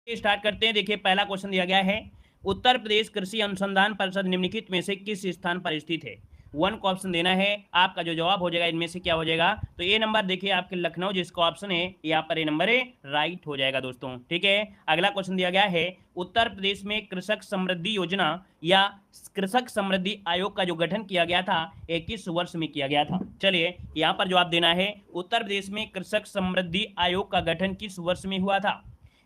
Start करते हैं। देखिए पहला क्वेश्चन दिया गया है, उत्तर प्रदेश कृषि अनुसंधान परिषद निम्नलिखित में से किस स्थान पर स्थित है। वन को ऑप्शन देना है, आपका जो जवाब हो जाएगा इनमें से क्या हो जाएगा, तो ए नंबर देखिए आपके लखनऊ जिसका ऑप्शन है यहाँ पर ए नंबर ए राइट हो जाएगा दोस्तों। ठीक है, अगला क्वेश्चन दिया गया है, उत्तर प्रदेश में कृषक समृद्धि योजना या कृषक समृद्धि आयोग का जो गठन किया गया था ये किस वर्ष में किया गया था। चलिए यहाँ पर जवाब देना है, उत्तर प्रदेश में कृषक समृद्धि आयोग का गठन किस वर्ष में हुआ था।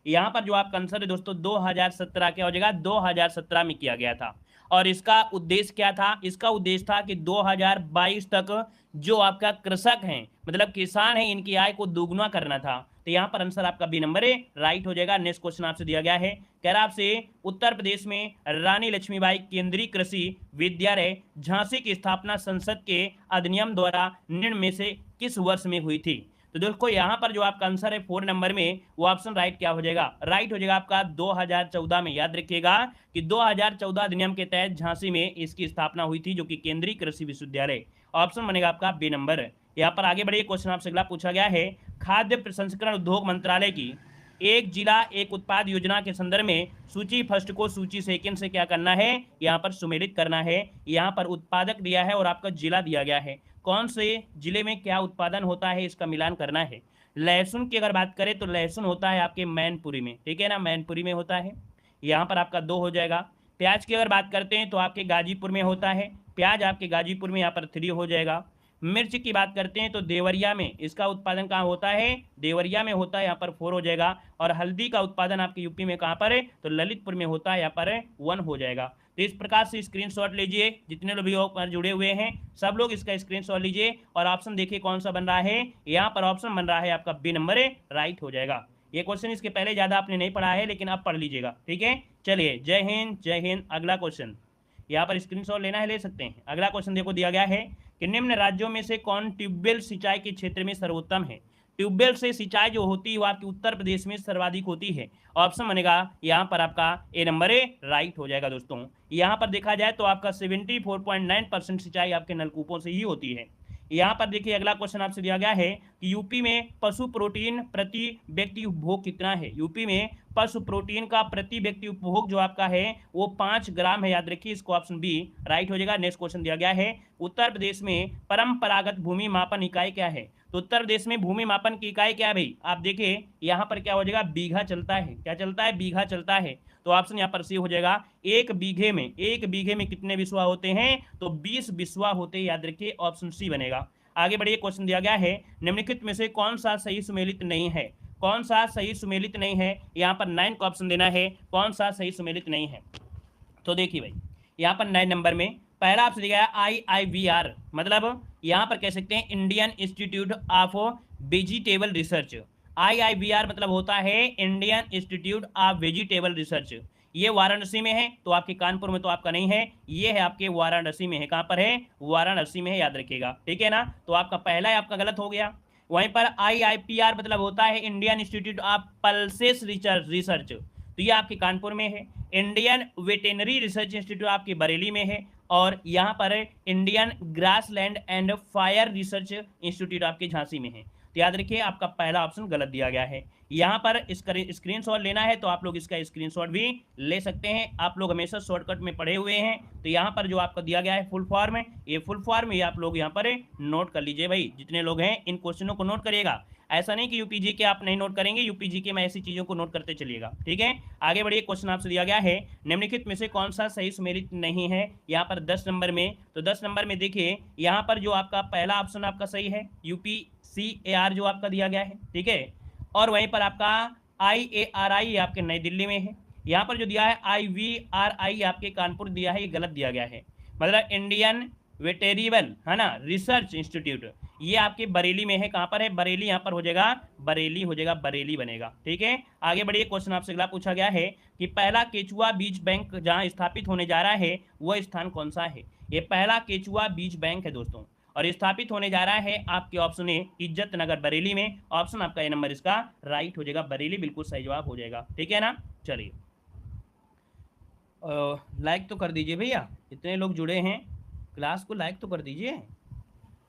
यहाँ पर जो आपका आंसर है दोस्तों 2017 क्या हो जाएगा, 2017 में किया गया था। और इसका उद्देश्य क्या था, इसका उद्देश्य था कि 2022 तक जो आपका कृषक हैं मतलब किसान हैं इनकी आय को दोगुना करना था। तो यहाँ पर आंसर आपका बी नंबर है राइट हो जाएगा। नेक्स्ट क्वेश्चन आपसे दिया गया है, कह रहा आपसे उत्तर प्रदेश में रानी लक्ष्मीबाई केंद्रीय कृषि विद्यालय झांसी की स्थापना संसद के अधिनियम द्वारा निम्न में से किस वर्ष में हुई थी। तो दोस्तों यहाँ पर जो आपका आंसर है 4 नंबर में वो ऑप्शन राइट क्या हो जाएगा, राइट हो जाएगा आपका 2014 में। याद रखिएगा कि 2014 अधिनियम के तहत झांसी में इसकी स्थापना हुई थी जो कि केंद्रीय कृषि विश्वविद्यालय। ऑप्शन बनेगा आपका बी नंबर। यहाँ पर आगे बढ़िए, क्वेश्चन आपसे अगला पूछा गया है, खाद्य प्रसंस्करण उद्योग मंत्रालय की एक जिला एक उत्पाद योजना के संदर्भ में सूची फर्स्ट को सूची सेकंड से क्या करना है, यहाँ पर सुमेलित करना है। यहाँ पर उत्पादक दिया है और आपका जिला दिया गया है, कौन से जिले में क्या उत्पादन होता है इसका मिलान करना है। लहसुन की अगर बात करें तो लहसुन होता है आपके मैनपुरी में, ठीक है ना, मैनपुरी में होता है, यहाँ पर आपका 2 हो जाएगा। प्याज की अगर बात करते हैं तो आपके गाजीपुर में होता है, प्याज आपके गाजीपुर में यहाँ पर 3 हो जाएगा। मिर्च की बात करते हैं तो देवरिया में इसका उत्पादन कहाँ होता है, देवरिया में होता है, यहाँ पर 4 हो जाएगा। और हल्दी का उत्पादन आपके यूपी में कहाँ पर है, तो ललितपुर में होता है, यहाँ पर 1 हो जाएगा। तो इस प्रकार से स्क्रीनशॉट लीजिए, जितने लोग वीडियो पर जुड़े हुए हैं सब लोग इसका स्क्रीनशॉट लीजिए और ऑप्शन देखिए कौन सा बन रहा है, यहाँ पर ऑप्शन बन रहा है आपका बी नंबर है राइट हो जाएगा। ये क्वेश्चन इसके पहले ज्यादा आपने नहीं पढ़ा है लेकिन अब पढ़ लीजिएगा, ठीक है। चलिए जय हिंद जय हिंद। अगला क्वेश्चन यहाँ पर स्क्रीनशॉट लेना है ले सकते हैं। अगला क्वेश्चन देखो दिया गया है कि निम्न राज्यों में से कौन ट्यूबवेल सिंचाई के क्षेत्र में सर्वोत्तम है। ट्यूबवेल से सिंचाई जो होती है वो आपकी उत्तर प्रदेश में सर्वाधिक होती है। ऑप्शन बनेगा यहाँ पर आपका ए नंबर ए राइट हो जाएगा दोस्तों। यहाँ पर देखा जाए तो आपका 74.9% सिंचाई आपके नलकूपों से ही होती है। यहाँ पर देखिए अगला क्वेश्चन आपसे दिया गया है कि यूपी में पशु प्रोटीन प्रति व्यक्ति उपभोग कितना है। यूपी में पशु प्रोटीन का प्रति व्यक्ति उपभोग जो आपका है वो 5 ग्राम है, याद रखिए, इसको ऑप्शन बी राइट हो जाएगा। नेक्स्ट क्वेश्चन दिया गया है, उत्तर प्रदेश में परंपरागत भूमि मापन इकाई क्या है। तो उत्तर प्रदेश में भूमि मापन की इकाई क्या है भाई, आप देखिए यहाँ पर क्या हो जाएगा, बीघा चलता है। क्या चलता है, बीघा चलता है। तो ऑप्शन यहाँ पर सी हो जाएगा। एक बीघे में कितने बिस्वा होते हैं, तो 20 बिस्वा होते हैं, याद रखिए, ऑप्शन सी बनेगा। आगे बढ़िए, क्वेश्चन दिया गया है, निम्नलिखित में से कौन सा सही सुमेलित नहीं है। कौन सा सही सुमेलित नहीं है, यहाँ पर 9 का ऑप्शन देना है, कौन सा सही सुमेलित नहीं है। तो देखिए भाई यहाँ पर 9 नंबर में पहला आपसे दिया है IIVR, मतलब यहाँ पर कह सकते हैं Indian institute of vegetable research. IIVR मतलब होता है Indian institute of vegetable research. ये वाराणसी में है, तो आपके कानपुर में तो आपका नहीं है, ये है आपके वाराणसी में है। कहाँ पर है, वाराणसी में है, याद रखिएगा, ठीक है ना। तो आपका पहला है आपका गलत हो गया। वहीं पर IIPR मतलब होता है Indian institute of pulses research, तो ये आपके कानपुर में है। इंडियन वेटेनरी रिसर्च इंस्टीट्यूट आपके बरेली में है। और यहाँ पर Indian grassland and fire research institute आपके झांसी में है। तो याद रखिए आपका पहला ऑप्शन गलत दिया गया है। यहाँ पर इसका स्क्रीनशॉट लेना है तो आप लोग इसका स्क्रीनशॉट भी ले सकते हैं। आप लोग हमेशा शॉर्टकट में पढ़े हुए हैं, तो यहाँ पर जो आपका दिया गया है फुल फॉर्म है, ये फुल फॉर्म ये आप लोग यहाँ पर नोट कर लीजिए भाई। जितने लोग हैं इन क्वेश्चनों को नोट करिएगा, ऐसा नहीं कि यूपीजी के आप नहीं नोट करेंगे, यूपीजी के में ऐसी चीजों को नोट करते चलिएगा, ठीक है। आगे बढ़िए, क्वेश्चन आपसे दिया गया है, निम्नलिखित में से कौन सा सही सुमेलित नहीं है, यहाँ पर 10 नंबर में। तो 10 नंबर में देखिए यहाँ पर जो आपका पहला ऑप्शन आपका सही है, UPCAR जो आपका दिया गया है, ठीक है। और वहीं पर आपका IARI आपके नई दिल्ली में है। यहाँ पर जो दिया है IVRI आपके कानपुर दिया है, ये गलत दिया गया है, मतलब इंडियन वेटेरिबल है ना रिसर्च इंस्टीट्यूट, ये आपके बरेली में है। कहाँ पर है, बरेली, यहाँ पर हो जाएगा बरेली, हो जाएगा बरेली बनेगा, ठीक है। आगे बढ़िए, क्वेश्चन आपसे अगला पूछा गया है कि पहला केचुआ बीज बैंक जहाँ स्थापित होने जा रहा है वह स्थान कौन सा है। ये पहला केचुआ बीज बैंक है दोस्तों, और स्थापित होने जा रहा है आपके ऑप्शन ए इज्जत नगर बरेली में। ऑप्शन आपका ए नंबर इसका राइट हो जाएगा, बरेली बिल्कुल सही जवाब हो जाएगा, ठीक है ना। चलिए लाइक तो कर दीजिए भैया, इतने लोग जुड़े हैं, क्लास को लाइक तो कर दीजिए।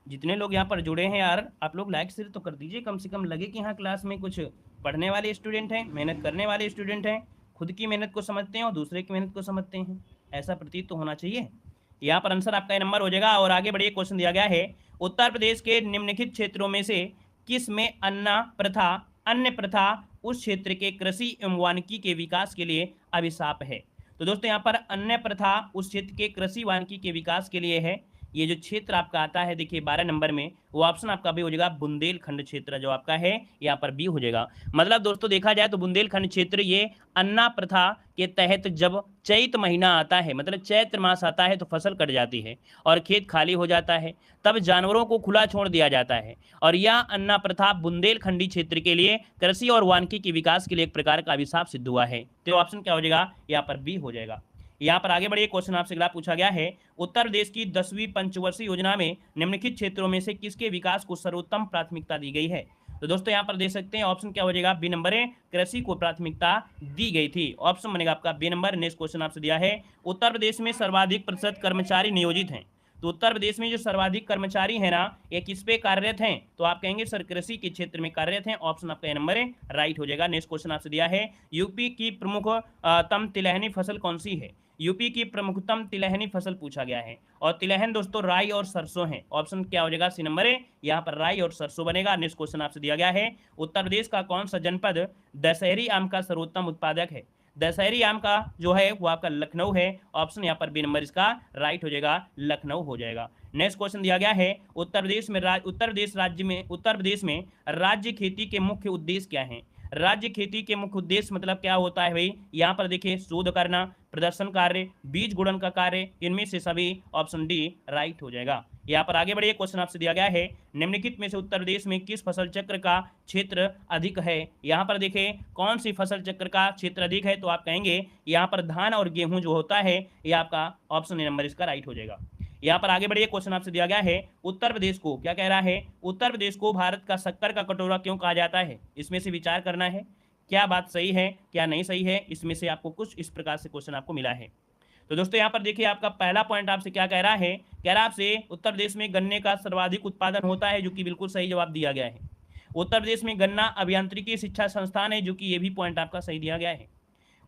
जितने लोग यहाँ पर जुड़े हैं यार, आप लोग लाइक सिर्फ तो कर दीजिए, कम से कम लगे कि हाँ क्लास में कुछ पढ़ने वाले स्टूडेंट हैं, मेहनत करने वाले स्टूडेंट हैं, खुद की मेहनत को समझते हैं और दूसरे की मेहनत को समझते हैं, ऐसा प्रतीत तो होना चाहिए। यहाँ पर आंसर आपका ये नंबर हो जाएगा। और आगे बढ़िए, क्वेश्चन दिया गया है उत्तर प्रदेश के निम्नलिखित क्षेत्रों में से किस में अन्य प्रथा उस क्षेत्र के कृषि एवं वानिकी के विकास के लिए अभिशाप है। तो दोस्तों यहाँ पर अन्य प्रथा उस क्षेत्र के कृषि वानिकी के विकास के लिए है। ये जो क्षेत्र आपका आता है देखिए 12 नंबर में, वो ऑप्शन आपका भी हो जाएगा बुंदेलखंड क्षेत्र, जो आपका है यहाँ पर बी हो जाएगा। मतलब दोस्तों देखा जाए तो बुंदेलखंड क्षेत्र ये अन्ना प्रथा के तहत जब चैत महीना आता है, मतलब चैत्र मास आता है, तो फसल कट जाती है और खेत खाली हो जाता है, तब जानवरों को खुला छोड़ दिया जाता है। और यह अन्ना प्रथा बुंदेलखंडी क्षेत्र के लिए कृषि और वानिकी के विकास के लिए एक प्रकार का अभिशाप सिद्ध हुआ है। तो ऑप्शन क्या हो जाएगा, यहाँ पर बी हो जाएगा। यहाँ पर आगे बढ़िए, क्वेश्चन आपसे अगला पूछा गया है उत्तर प्रदेश की 10वीं पंचवर्षीय योजना में निम्नलिखित क्षेत्रों में से किसके विकास को सर्वोत्तम प्राथमिकता दी गई है। तो दोस्तों यहाँ पर देख सकते हैं ऑप्शन क्या हो जाएगा, बी नंबर है, कृषि को प्राथमिकता दी गई थी। ऑप्शन बनेगा आपका बी नंबर। नेक्स्ट क्वेश्चन आपसे दिया है उत्तर प्रदेश में सर्वाधिक प्रतिशत कर्मचारी नियोजित हैं। तो उत्तर प्रदेश में जो सर्वाधिक कर्मचारी है ना, ये किस पे कार्यरत हैं, तो आप कहेंगे सर कृषि के क्षेत्र में कार्यरत हैं। ऑप्शन आपका नंबर है, राइट हो जाएगा। नेक्स्ट क्वेश्चन आपसे दिया है यूपी की प्रमुख तम तिलहनी फसल कौन सी है। यूपी की प्रमुखतम तिलहनी फसल पूछा गया है, और तिलहन दोस्तों राई और सरसों है। ऑप्शन क्या हो जाएगा, सी नंबर है, यहाँ पर राई और सरसों बनेगा। नेक्स्ट क्वेश्चन आपसे दिया गया है उत्तर प्रदेश का कौन सा जनपद दशहरी आम का सर्वोत्तम उत्पादक है। दशहरी आम का जो है वो आपका लखनऊ है। ऑप्शन यहाँ पर बी नंबर इसका राइट हो जाएगा, लखनऊ हो जाएगा। नेक्स्ट क्वेश्चन दिया गया है उत्तर प्रदेश में राज्य खेती के मुख्य उद्देश्य क्या हैं। राज्य खेती के मुख्य उद्देश्य मतलब क्या होता है भाई, यहाँ पर देखिए शोध करना, प्रदर्शन कार्य, बीज गुणन का कार्य, इनमें से सभी। ऑप्शन डी राइट हो जाएगा। यहाँ पर आगे बढ़िए, क्वेश्चन आपसे दिया गया है निम्नलिखित में से उत्तर प्रदेश में किस फसल चक्र का क्षेत्र अधिक है। यहाँ पर देखिए कौन सी फसल चक्र का क्षेत्र अधिक है, तो आप कहेंगे यहाँ पर धान और गेहूं जो होता है, ये आपका ऑप्शन नंबर इसका राइट हो जाएगा। यहाँ पर आगे बढ़िए, क्वेश्चन आपसे दिया गया है उत्तर प्रदेश को क्या कह रहा है, उत्तर प्रदेश को भारत का शक्कर का कटोरा क्यों कहा जाता है। इसमें से विचार करना है, क्या बात सही है क्या नहीं सही है। इसमें से आपको कुछ इस प्रकार से क्वेश्चन आपको मिला है। तो दोस्तों यहाँ पर देखिए आपका पहला पॉइंट आपसे क्या कह रहा है, कह रहा है आपसे उत्तर प्रदेश में गन्ने का सर्वाधिक उत्पादन होता है, जो कि बिल्कुल सही जवाब दिया गया है। उत्तर प्रदेश में गन्ना अभियांत्रिकी शिक्षा संस्थान है, जो कि ये भी पॉइंट आपका सही दिया गया है।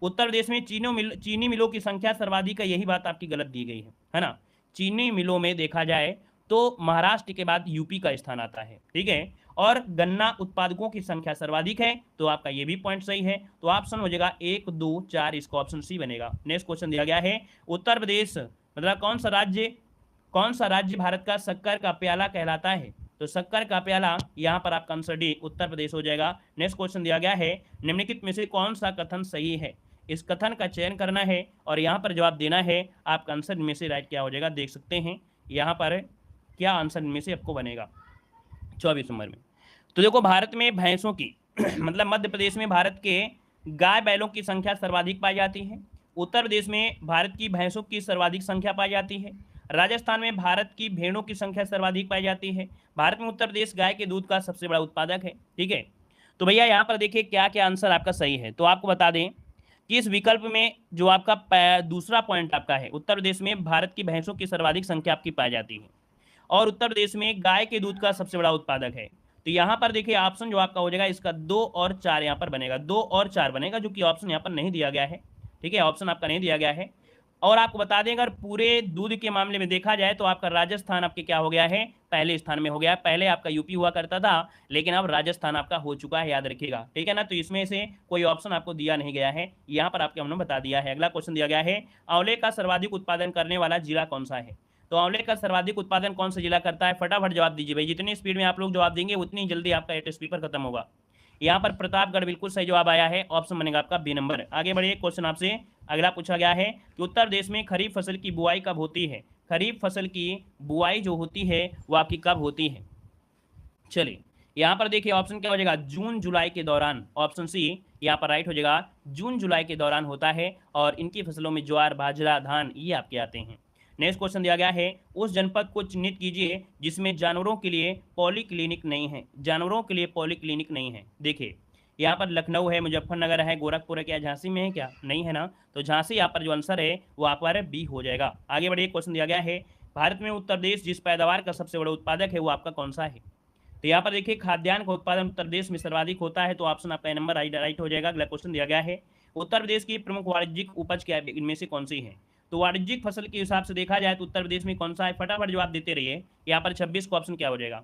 उत्तर प्रदेश में चीनी मिलों की संख्या सर्वाधिक है, यही बात आपकी गलत दी गई है ना। चीनी मिलों में देखा जाए तो महाराष्ट्र के बाद यूपी का स्थान आता है, ठीक है। और गन्ना उत्पादकों की संख्या सर्वाधिक है, तो आपका ये भी पॉइंट सही है। तो ऑप्शन हो जाएगा 1 2 4, इसका ऑप्शन सी बनेगा। नेक्स्ट क्वेश्चन दिया गया है उत्तर प्रदेश मतलब कौन सा राज्य भारत का शक्कर का प्याला कहलाता है। तो शक्कर का प्याला यहाँ पर आपका आंसर डी उत्तर प्रदेश हो जाएगा। नेक्स्ट क्वेश्चन दिया गया है निम्नलिखित में से कौन सा कथन सही है। इस कथन का चयन करना है और यहाँ पर जवाब देना है। आपका आंसर इनमें से राइट क्या हो जाएगा, देख सकते हैं यहाँ पर क्या आंसर इनमें से आपको बनेगा 24 नंबर में। तो देखो भारत में भैंसों की मतलब मध्य प्रदेश में भारत के गाय बैलों की संख्या सर्वाधिक पाई जाती है। उत्तर प्रदेश में भारत की भैंसों की सर्वाधिक संख्या पाई जाती है। राजस्थान में भारत की भेड़ों की संख्या सर्वाधिक पाई जाती है। भारत में उत्तर प्रदेश गाय के दूध का सबसे बड़ा उत्पादक है, ठीक है। तो भैया यहाँ पर देखिए क्या क्या आंसर आपका सही है। तो आपको बता दें कि इस विकल्प में जो आपका दूसरा पॉइंट आपका है, उत्तर प्रदेश में भारत की भैंसों की सर्वाधिक संख्या आपकी पाई जाती है और उत्तर प्रदेश में गाय के दूध का सबसे बड़ा उत्पादक है। तो यहाँ पर देखिए ऑप्शन जो आपका हो जाएगा इसका 2 और 4 यहाँ पर बनेगा, 2 और 4 बनेगा, जो कि ऑप्शन यहाँ पर नहीं दिया गया है, ठीक है। ऑप्शन आपका नहीं दिया गया है। और आपको बता दें अगर पूरे दूध के मामले में देखा जाए तो आपका राजस्थान आपके क्या हो गया है, पहले स्थान में हो गया। पहले आपका यूपी हुआ करता था, लेकिन अब राजस्थान आपका हो चुका है, याद रखिएगा, ठीक है ना। तो इसमें से कोई ऑप्शन आपको दिया नहीं गया है, यहाँ पर आपके हमने बता दिया है। अगला क्वेश्चन दिया गया है आंवले का सर्वाधिक उत्पादन करने वाला जिला कौन सा है। तो आंवले का सर्वाधिक उत्पादन कौन सा जिला करता है, फटाफट जवाब दीजिए भाई। जितनी स्पीड में आप लोग जवाब देंगे उतनी जल्दी आपका टेस्ट पेपर खत्म होगा। यहाँ पर प्रतापगढ़ बिल्कुल सही जवाब आया है, ऑप्शन बनेगा आपका बी नंबर। आगे बढ़िए, क्वेश्चन आपसे अगला पूछा गया है कि उत्तर प्रदेश में खरीफ फसल की बुआई कब होती है। खरीफ फसल की बुआई जो होती है वो आपकी कब होती है। चलिए यहाँ पर देखिए ऑप्शन क्या हो जाएगा, जून जुलाई के दौरान। ऑप्शन सी यहाँ पर राइट हो जाएगा, जून जुलाई के दौरान होता है और इनकी फसलों में ज्वार बाजरा धान ये आपके आते हैं। नेक्स्ट क्वेश्चन दिया गया है उस जनपद को चिन्हित कीजिए जिसमें जानवरों के लिए पॉलीक्लिनिक नहीं है। जानवरों के लिए पॉलीक्लिनिक नहीं है। देखिए यहाँ पर लखनऊ है, मुजफ्फरनगर है, गोरखपुर है, क्या झांसी में है, क्या नहीं है ना। तो झांसी यहाँ पर जो आंसर है वो आप पर बी हो जाएगा। आगे बढ़िए, क्वेश्चन दिया गया है भारत में उत्तर प्रदेश जिस पैदावार का सबसे बड़ा उत्पादक है वो आपका कौन सा है। तो यहाँ पर देखिए खाद्यान्न का उत्पादन उत्तर प्रदेश में सर्वाधिक होता है, तो ऑप्शन आपका नंबर राइट हो जाएगा। अगला क्वेश्चन दिया गया है, उत्तर प्रदेश की प्रमुख वाणिज्यिक उपज क्या है, इनमें से कौन सी है। तो वाणिज्यिक फसल के हिसाब से देखा जाए तो उत्तर प्रदेश में कौन सा है, फटाफट जवाब देते रहिए। यहाँ पर 26 का ऑप्शन क्या हो जाएगा।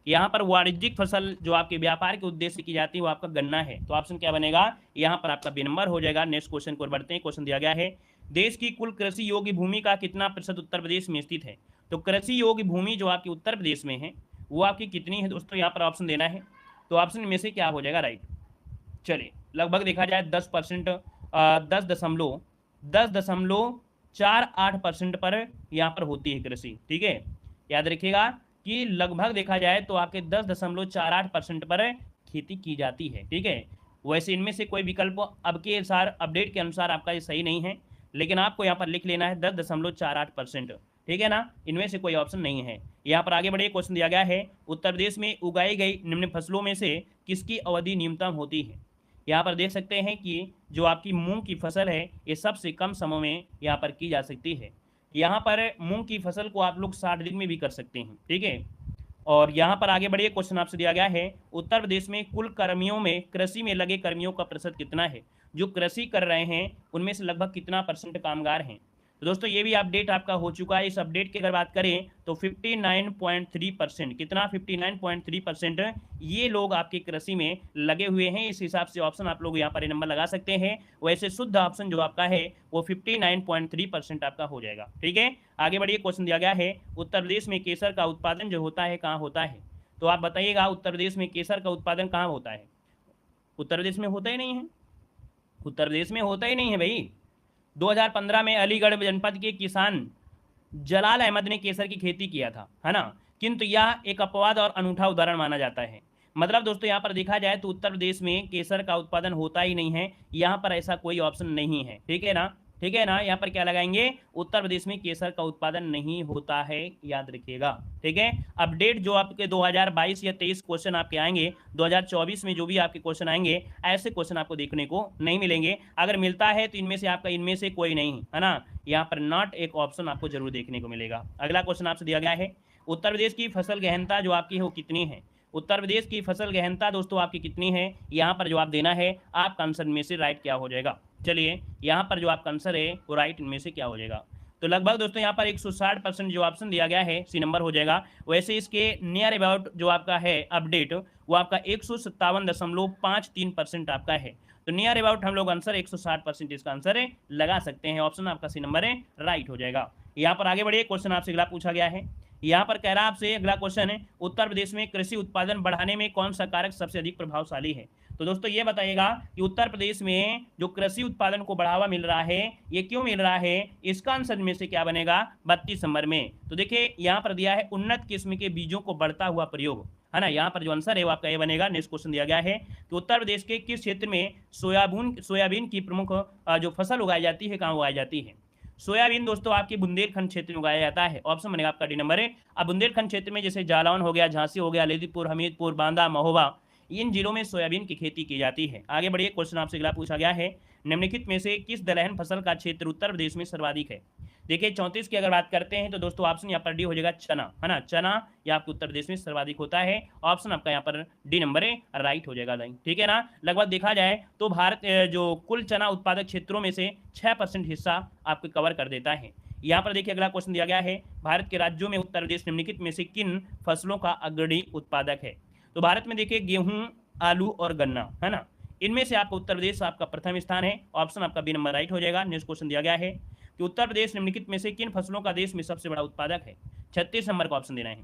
यहाँ पर वाणिज्यिक फसल जो आपके व्यापार के उद्देश्य से की जाती है वो आपका गन्ना है, तो ऑप्शन क्या बनेगा, यहाँ पर आपका बी नंबर हो जाएगा। नेक्स्ट क्वेश्चन को बढ़ते हैं। क्वेश्चन दिया गया है, देश की कुल कृषि योग्य भूमि का कितना प्रतिशत उत्तर प्रदेश में स्थित है। तो कृषि योग्य भूमि जो आपकी उत्तर प्रदेश में है वो आपकी कितनी है दोस्तों, यहाँ पर ऑप्शन देना है। तो ऑप्शन में से क्या हो जाएगा राइट। चलिए लगभग देखा जाए 10%, 10.48% पर यहाँ पर होती है कृषि। ठीक है, याद रखिएगा कि लगभग देखा जाए तो आपके 10.48% पर खेती की जाती है। ठीक है, वैसे इनमें से कोई विकल्प अब के अनुसार, अपडेट के अनुसार आपका ये सही नहीं है, लेकिन आपको यहाँ पर लिख लेना है 10.48%। ठीक है ना, इनमें से कोई ऑप्शन नहीं है। यहाँ पर आगे बढ़े, क्वेश्चन दिया गया है, उत्तर प्रदेश में उगाई गई निम्न फसलों में से किसकी अवधि न्यूनतम होती है। यहाँ पर देख सकते हैं कि जो आपकी मूंग की फसल है ये सबसे कम समय में यहाँ पर की जा सकती है। यहाँ पर मूंग की फसल को आप लोग 60 दिन में भी कर सकते हैं। ठीक है, और यहाँ पर आगे बढ़िए, क्वेश्चन आपसे दिया गया है, उत्तर प्रदेश में कुल कर्मियों में कृषि में लगे कर्मियों का प्रतिशत कितना है। जो कृषि कर रहे हैं उनमें से लगभग कितना % कामगार हैं। तो दोस्तों ये भी अपडेट आपका हो चुका है। इस अपडेट की अगर बात करें तो 59.3%, कितना 59.3% ये लोग आपके कृषि में लगे हुए हैं। इस हिसाब से ऑप्शन आप लोग यहाँ पर नंबर लगा सकते हैं। वैसे शुद्ध ऑप्शन जो आपका है वो 59.3% आपका हो जाएगा। ठीक है, आगे बढ़िए, क्वेश्चन दिया गया है, उत्तर प्रदेश में केसर का उत्पादन जो होता है कहाँ होता है। तो आप बताइएगा उत्तर प्रदेश में केसर का उत्पादन कहाँ होता है। उत्तर प्रदेश में होता ही नहीं है, उत्तर प्रदेश में होता ही नहीं है भाई। 2015 में अलीगढ़ जनपद के किसान जलाल अहमद ने केसर की खेती किया था, है ना, किंतु यह एक अपवाद और अनूठा उदाहरण माना जाता है। मतलब दोस्तों यहाँ पर देखा जाए तो उत्तर प्रदेश में केसर का उत्पादन होता ही नहीं है, यहाँ पर ऐसा कोई ऑप्शन नहीं है। ठीक है ना, ठीक है ना, यहाँ पर क्या लगाएंगे, उत्तर प्रदेश में केसर का उत्पादन नहीं होता है, याद रखिएगा। ठीक है, अपडेट जो आपके 2022 या 23 क्वेश्चन आपके आएंगे, 2024 में जो भी आपके क्वेश्चन आएंगे ऐसे क्वेश्चन आपको देखने को नहीं मिलेंगे। अगर मिलता है तो इनमें से आपका इनमें से कोई नहीं है ना, यहाँ पर नॉट एक ऑप्शन आपको जरूर देखने को मिलेगा। अगला क्वेश्चन आपसे दिया गया है, उत्तर प्रदेश की फसल गहनता जो आपकी है वो कितनी है। उत्तर प्रदेश की फसल गहनता दोस्तों आपकी कितनी है, यहाँ पर जवाब देना है। आपका आंसर में से राइट क्या हो जाएगा। चलिए यहाँ पर जो आपका आंसर है वो राइट इनमें से क्या हो जाएगा। तो लगभग दोस्तों यहाँ पर 160% जो ऑप्शन दिया गया है सी नंबर हो जाएगा। वैसे इसके नियर अबाउट जो आपका है अपडेट वो आपका 157.53% आपका है। तो नियर अबाउट हम लोग आंसर 160% इसका आंसर है लगा सकते हैं। ऑप्शन आपका सी नंबर है राइट हो जाएगा। यहाँ पर आगे बढ़िए, क्वेश्चन आपसे अगला पूछा गया है। यहाँ पर कह रहा है आपसे अगला क्वेश्चन है, उत्तर प्रदेश में कृषि उत्पादन बढ़ाने में कौन सा कारक सबसे अधिक प्रभावशाली है। तो दोस्तों ये बताइएगा कि उत्तर प्रदेश में जो कृषि उत्पादन को बढ़ावा मिल रहा है ये क्यों मिल रहा है, इसका आंसर में से क्या बनेगा 32 नंबर में। तो देखिए यहाँ पर दिया है उन्नत किस्म के बीजों को बढ़ता हुआ प्रयोग, है ना, यहाँ पर जो आंसर है वो आपका ये बनेगा। नेक्स्ट क्वेश्चन दिया गया है कि उत्तर प्रदेश के किस क्षेत्र में सोयाबीन की प्रमुख जो फसल उगाई जाती है कहाँ उगाई जाती है। सोयाबीन दोस्तों आपके बुंदेलखंड क्षेत्र में उगाया जाता है। ऑप्शन बनेगा आपका डी नंबर है। अब बुंदेलखंड क्षेत्र में जैसे जालौन हो गया, झांसी हो गया, ललितपुर, हमीरपुर, बांदा, महोबा, इन जिलों में सोयाबीन की खेती की जाती है। आगे बढ़िए, क्वेश्चन आपसे अगला पूछा गया है, निम्नलिखित में से किस दलहन फसल का क्षेत्र उत्तर प्रदेश में सर्वाधिक है। देखिए 34 की अगर बात करते हैं तो दोस्तों ऑप्शन यहाँ पर डी हो जाएगा चना, है ना, चना ये आपके उत्तर प्रदेश में सर्वाधिक होता है। ऑप्शन आपका यहाँ पर डी नंबर है राइट हो जाएगा। ठीक है ना, लगभग देखा जाए तो भारत जो कुल चना उत्पादक क्षेत्रों में से 6% हिस्सा आपको कवर कर देता है। यहाँ पर देखिए अगला क्वेश्चन दिया गया है, भारत के राज्यों में उत्तर प्रदेश निम्नलिखित में से किन फसलों का अग्रणी उत्पादक है। तो भारत में देखिए गेहूं, आलू और गन्ना, है ना, इनमें से आपका उत्तर प्रदेश आपका प्रथम स्थान है। ऑप्शन आपका बी नंबर राइट हो जाएगा। नेक्स्ट क्वेश्चन दिया गया है कि उत्तर प्रदेश निम्नलिखित में से किन फसलों का देश में सबसे बड़ा उत्पादक है। 36 नंबर का ऑप्शन देना है।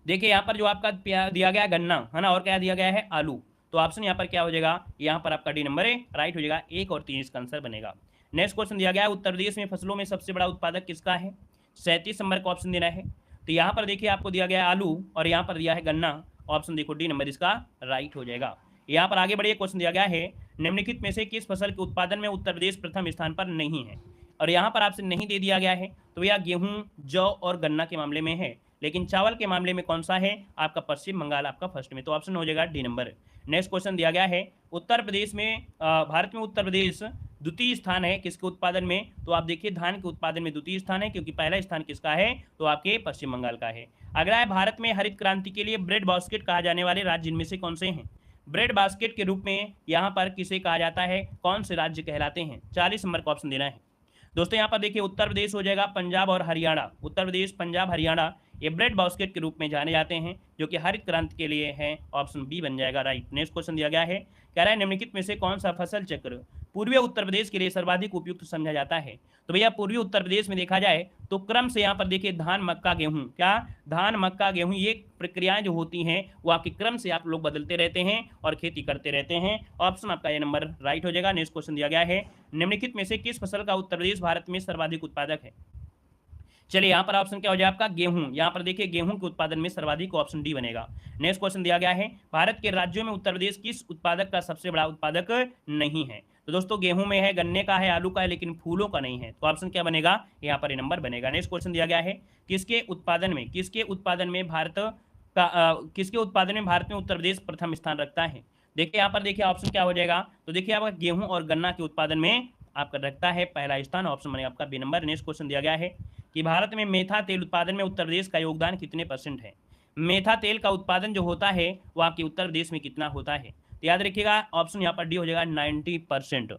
देखिए यहाँ पर जो आपका दिया गया गन्ना, है ना, और क्या दिया गया है आलू, तो ऑप्शन यहाँ पर क्या हो जाएगा, यहाँ पर आपका डी नंबर है राइट हो जाएगा। 1 और 3 इसका आंसर बनेगा। नेक्स्ट क्वेश्चन दिया गया है, उत्तर प्रदेश में फसलों में सबसे बड़ा उत्पादक किसका है। 37 नंबर का ऑप्शन देना है। तो यहाँ पर देखिए आपको दिया गया है आलू और यहाँ पर दिया है गन्ना। ऑप्शन देखो डी नंबर इसका राइट हो जाएगा। यहाँ पर आगे बढ़िए, क्वेश्चन दिया गया है, निम्नलिखित में से किस फसल के उत्पादन में उत्तर प्रदेश प्रथम स्थान पर नहीं है। और यहाँ पर आपसे नहीं दे दिया गया है तो यह गेहूं, जौ और गन्ना के मामले में है, लेकिन चावल के मामले में कौन सा है, आपका पश्चिम बंगाल आपका फर्स्ट में। तो ऑप्शन हो जाएगा डी नंबर। नेक्स्ट क्वेश्चन दिया गया है, उत्तर प्रदेश में भारत में उत्तर प्रदेश द्वितीय स्थान है किसके उत्पादन में। तो आप देखिए धान के उत्पादन में द्वितीय स्थान है, क्योंकि पहला स्थान किसका है, तो आपके पश्चिम बंगाल का है। अगला है भारत में हरित क्रांति के लिए ब्रेड बास्केट कहा जाने वाले राज्य इनमें से कौन से हैं? ब्रेड बास्केट के रूप में यहाँ पर किसे कहा जाता है, कौन से राज्य कहलाते हैं? 40 नंबर का ऑप्शन देना है दोस्तों। यहाँ पर देखिए उत्तर प्रदेश हो जाएगा, पंजाब और हरियाणा। उत्तर प्रदेश, पंजाब, हरियाणा ये ब्रेड बास्केट के रूप में जाने जाते हैं, जो कि हरित क्रांति के लिए है। ऑप्शन बी बन जाएगा राइट। नेक्स्ट क्वेश्चन दिया गया है, कह रहा है निम्नलिखित में से कौन सा फसल चक्र पूर्वी उत्तर प्रदेश के लिए सर्वाधिक उपयुक्त समझा जाता है? तो भैया पूर्वी उत्तर प्रदेश में देखा जाए तो क्रम से यहाँ पर देखिए धान, मक्का, गेहूं, क्या धान, मक्का, गेहूं, ये प्रक्रियाएं जो होती हैं वो आपके क्रम से आप लोग बदलते रहते हैं और खेती करते रहते हैं। ऑप्शन आपका ये नंबर राइट हो जाएगा। नेक्स्ट क्वेश्चन दिया गया है, निम्नलिखित में से किस फसल का उत्तर प्रदेश भारत में सर्वाधिक उत्पादक है? चलिए यहाँ पर ऑप्शन क्या हो जाए आपका, गेहूं। यहाँ पर देखिए गेहूं के उत्पादन में सर्वाधिक, ऑप्शन डी बनेगा। नेक्स्ट क्वेश्चन दिया गया है, भारत के राज्यों में उत्तर प्रदेश किस उत्पादक का सबसे बड़ा उत्पादक नहीं है? तो दोस्तों गेहूं में है, गन्ने का है, आलू का है, लेकिन फूलों का नहीं है। तो ऑप्शन क्या बनेगा, यहाँ पर ये नंबर बनेगा। नेक्स्ट क्वेश्चन दिया गया है, किसके उत्पादन में भारत में उत्तर प्रदेश प्रथम स्थान रखता है? देखिए यहाँ पर देखिए ऑप्शन क्या हो जाएगा, तो देखिए आपका गेहूं और गन्ना के उत्पादन में आपका रखता है पहला स्थान। ऑप्शन बनेगा आपका बी नंबर। नेक्स्ट क्वेश्चन दिया गया है कि भारत में मेथा तेल उत्पादन में उत्तर प्रदेश का योगदान कितने % है? मेथा तेल का उत्पादन जो होता है वो आपके उत्तर प्रदेश में कितना होता है? तो याद रखिएगा ऑप्शन यहाँ पर डी हो जाएगा 90%।